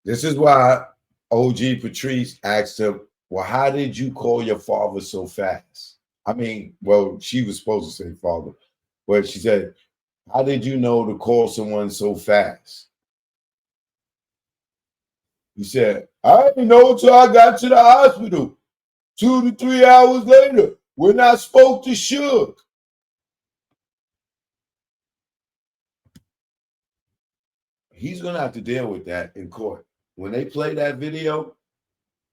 This is why OG Patrice asked him, well, how did you call your father so fast? I mean, well, she was supposed to say father, but she said, how did you know to call someone so fast? He said, I didn't know until I got to the hospital 2 to 3 hours later when I spoke to Suge. He's going to have to deal with that in court. When they play that video,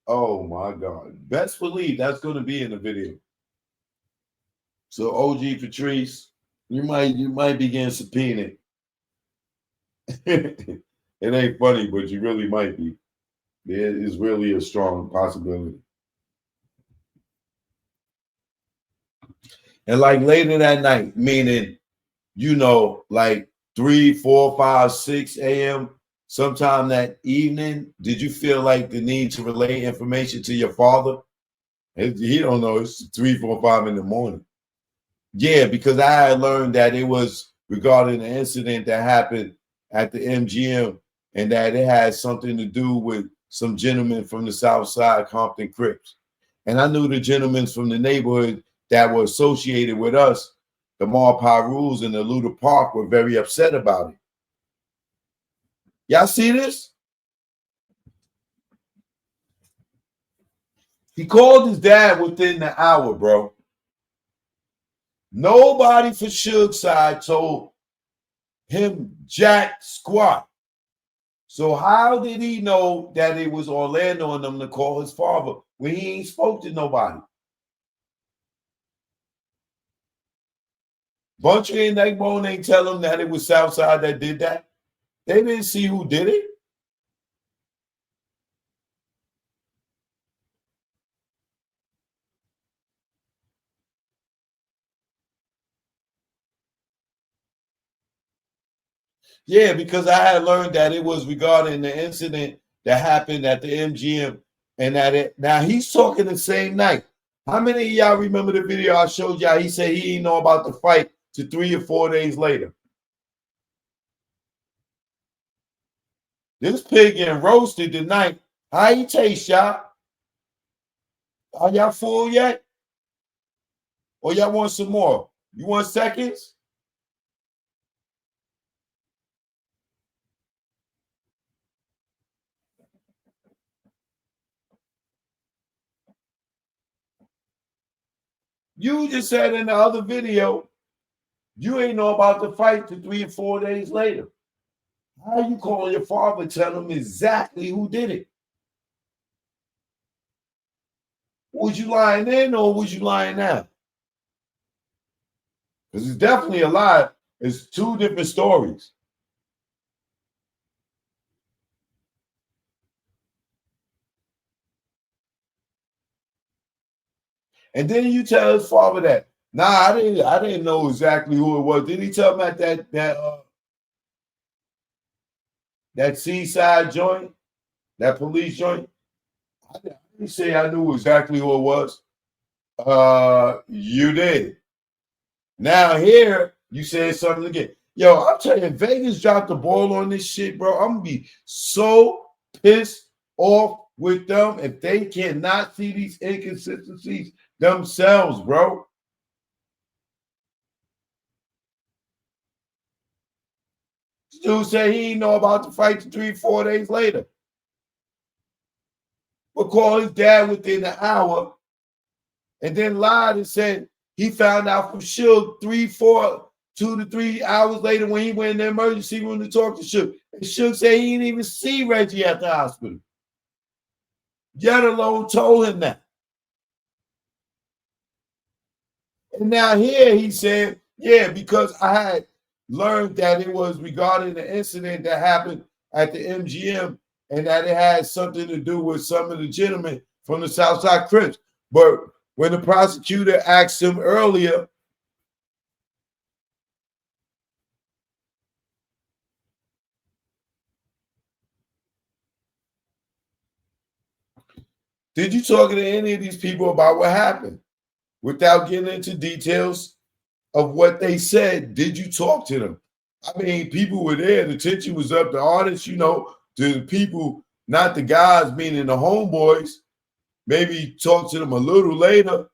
oh my God. Best believe that's going to be in the video. So OG Patrice, you might be getting subpoenaed. It ain't funny, but you really might be. There is really a strong possibility. And like later that night, meaning, like 3, 4, 5, 6 a.m., sometime that evening, did you feel like the need to relay information to your father? He don't know. It's 3, 4, 5 in the morning. Yeah, because I had learned that it was regarding an incident that happened at the MGM and that it had something to do with some gentlemen from the South Side Compton Crips. And I knew the gentlemen from the neighborhood that were associated with us, the Marpie Rules and the Luda Park, were very upset about it. Y'all see this? He called his dad within the hour, bro. Nobody for Suge's side told him jack squat. So how did he know that it was Orlando and them to call his father when he ain't spoke to nobody? Buncher and Neckbone ain't tell him that it was Southside that did that. They didn't see who did it. Yeah, because I had learned that it was regarding the incident that happened at the MGM, and that it now he's talking the same night. How many of y'all remember the video I showed y'all? He said he didn't know about the fight to 3 or 4 days later. This pig getting roasted tonight. How he taste, y'all? Are y'all full yet? Or y'all want some more? You want seconds? You just said in the other video, you ain't know about the fight to 3 or 4 days later. How you calling your father, tell him exactly who did it? Was you lying then or was you lying now? Because it's definitely a lie. It's two different stories. And then you tell his father that, nah, I didn't know exactly who it was. Did he tell him at that seaside joint, that police joint? I didn't say I knew exactly who it was. You did. Now here you said something again. Yo, I'm telling you, Vegas dropped the ball on this shit, bro. I'm gonna be so pissed off with them if they cannot see these inconsistencies themselves, bro. Dude said he didn't know about the fight 3, 4 days later. But called his dad within an hour and then lied and said he found out from Suge 2 to 3 hours later when he went in the emergency room to talk to Suge. And Suge said he didn't even see Reggie at the hospital. Yet alone told him that. And now here he said, yeah, because I had learned that it was regarding the incident that happened at the MGM and that it had something to do with some of the gentlemen from the Southside Crips. But when the prosecutor asked him earlier, did you talk to any of these people about what happened? Without getting into details of what they said, did you talk to them? I mean, people were there. The tension was up. The artists, to the people not the guys, meaning the homeboys. Maybe talk to them a little later.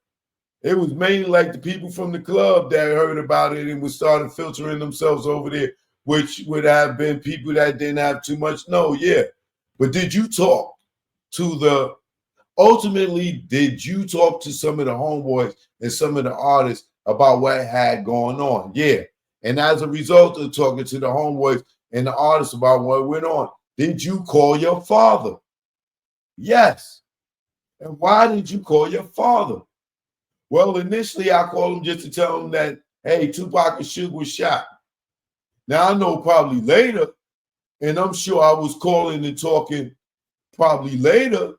It was mainly like the people from the club that heard about it and was started filtering themselves over there, which would have been people that didn't have too much. No, yeah. But did you talk to the ultimately, did you talk to some of the homeboys and some of the artists about what had going on? Yeah. And as a result of talking to the homeboys and the artists about what went on, did you call your father? Yes. And why did you call your father? Well, initially I called him just to tell him that, hey, Tupac and Suge was shot. Now I know probably later, and I'm sure I was calling and talking probably later.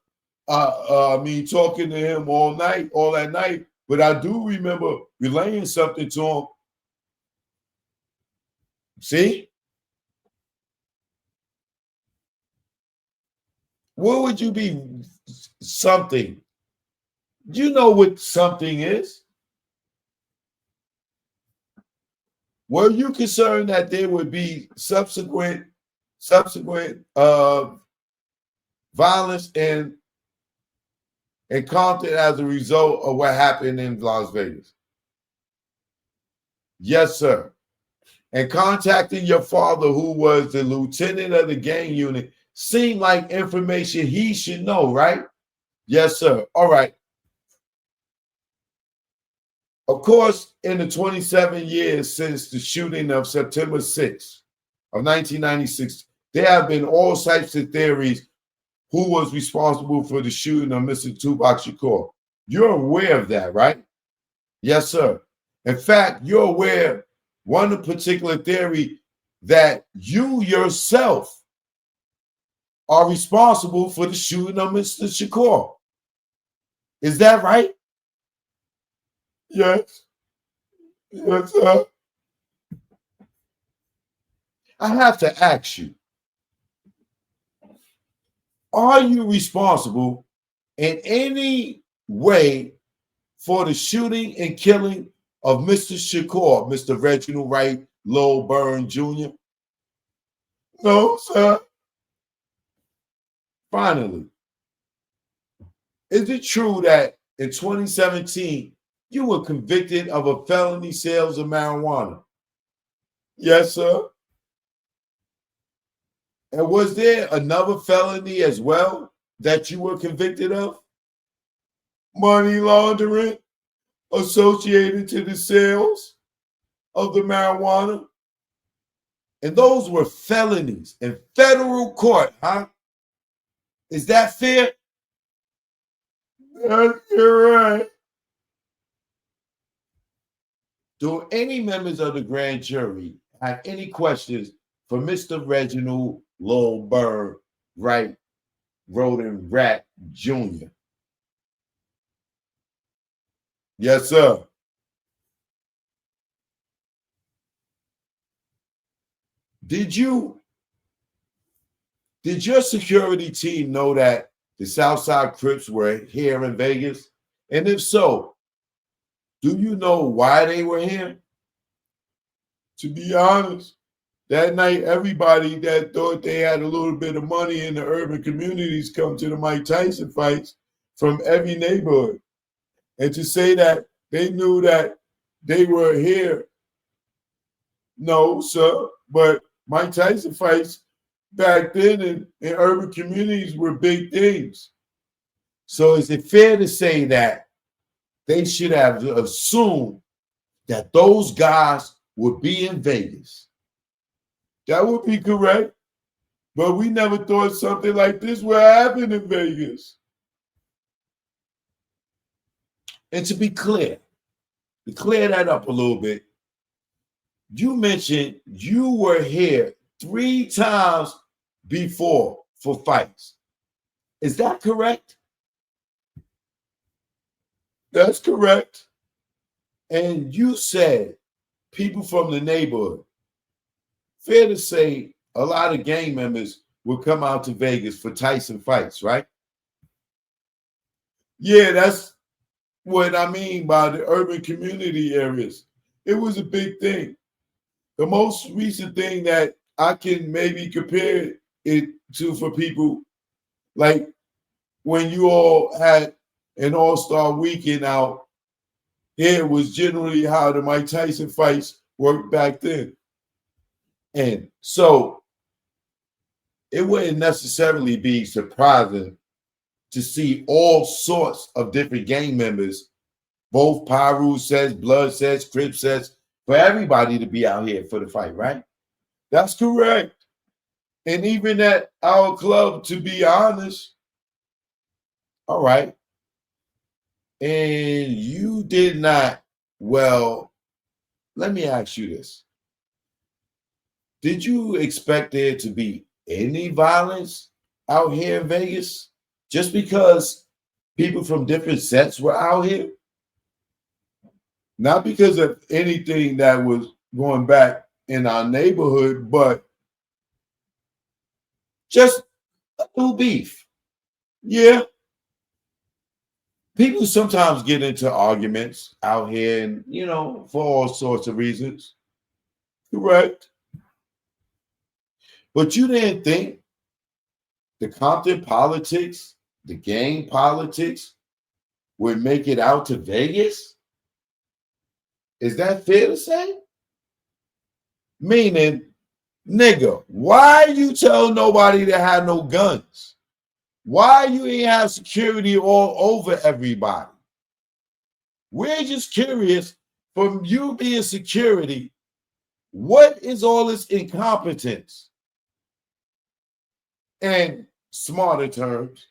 Talking to him all that night. But I do remember relaying something to him. See? What would you be something? You know what something is? Were you concerned that there would be subsequent violence and Compton as a result of what happened in Las Vegas? Yes, sir. And contacting your father, who was the lieutenant of the gang unit, seemed like information he should know, right? Yes, sir. All right. Of course, in the 27 years since the shooting of September 6th of 1996, there have been all types of theories who was responsible for the shooting of Mr. Tupac Shakur. You're aware of that, right? Yes, sir. In fact, you're aware one particular theory that you yourself are responsible for the shooting of Mr. Shakur. Is that right? Yes. Yes, sir. I have to ask you, are you responsible in any way for the shooting and killing of Mr. Shakur, Mr. Reginald Wright, Lowell Byrne Jr.? No, sir. Finally, is it true that in 2017 you were convicted of a felony sales of marijuana? Yes, sir. And was there another felony as well that you were convicted of? Money laundering associated to the sales of the marijuana? And those were felonies in federal court, huh? Is that fair? That's correct. Do any members of the grand jury have any questions for Mr. Reginald Lowell Byrne Wright Roden Rat Jr.? Yes, sir. Did your security team know that the Southside Crips were here in Vegas? And if so, do you know why they were here? To be honest, that night, everybody that thought they had a little bit of money in the urban communities come to the Mike Tyson fights from every neighborhood. And to say that they knew that they were here, no, sir. But Mike Tyson fights back then in urban communities were big things. So is it fair to say that they should have assumed that those guys would be in Vegas? That would be correct. But we never thought something like this would happen in Vegas. And to be clear, to clear that up a little bit, you mentioned you were here 3 times before for fights. Is that correct? That's correct. And you said people from the neighborhood. Fair to say a lot of gang members would come out to Vegas for Tyson fights, right? Yeah, that's what I mean by the urban community areas. It was a big thing. The most recent thing that I can maybe compare it to for people Like when you all had an all-star weekend out, here was generally how the Mike Tyson fights worked back then. And so it wouldn't necessarily be surprising to see all sorts of different gang members, both Pyru sets, Blood sets, Crip sets, for everybody to be out here for the fight, right? That's correct. And even at our club, to be honest, all right, and you did not, well, let me ask you this. Did you expect there to be any violence out here in Vegas just because people from different sets were out here? Not because of anything that was going back in our neighborhood, but just a little beef. Yeah. People sometimes get into arguments out here and, for all sorts of reasons. Correct. But you didn't think the Compton politics, the gang politics would make it out to Vegas? Is that fair to say? Meaning, nigga, why you tell nobody to have no guns? Why you ain't have security all over everybody? We're just curious, from you being security, what is all this incompetence? And smarter terms,